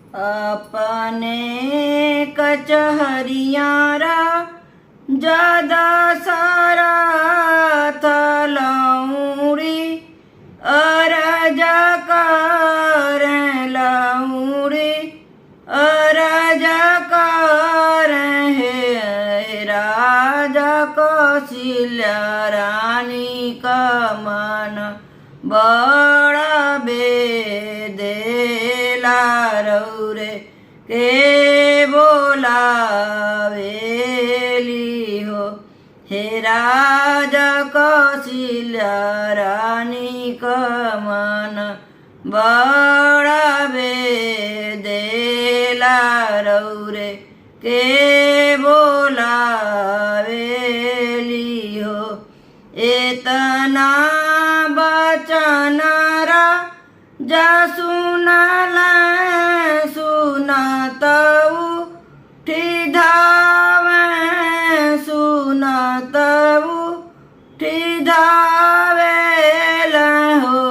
अपने कचहरियारा ज्यादा सारा थलौड़ी अरजा कर लौड़ी अरजा कर हे राजा कौशल्या रानी का मन बड़ा बेदेला रौरे के बोलावेली हो। हे राजा कौशल्या रानी का मन बड़ा बेदेला रौरे के बोलावेली हो। एतना बचनरा जा सुनला सुनतऊ ठिधावे सुनतऊ ठिधावेल हो।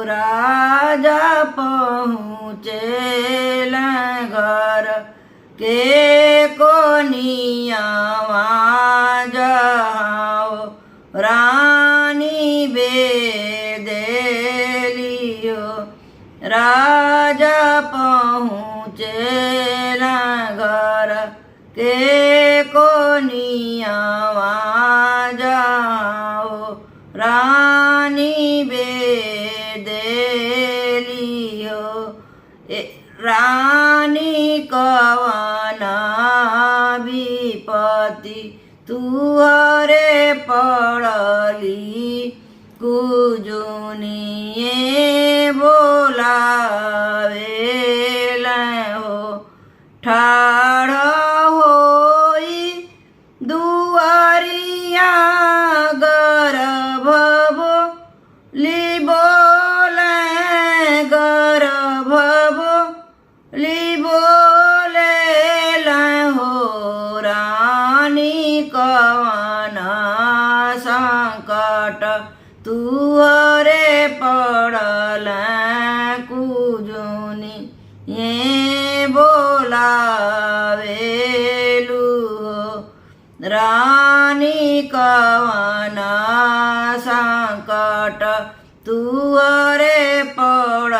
राजा पहुँचेल घर के कोनियावा जाओ रानी बेदेली हो। राजा पहुँचेल घर के कोनियावा जाओ रानी बेदेली हो। रानी कवना विपत्ति तुहरे पड़ली कुजुनिए बोलावेल हो। ठाड़ होई दुआरिया गर्भ बोली बोले गर्भ बोली बोले हो। रानी कवना संकट तुहरे पड़ल कुजुनी ये बोलावेलू हो। रानी कवना संकट तुहरे पड़ल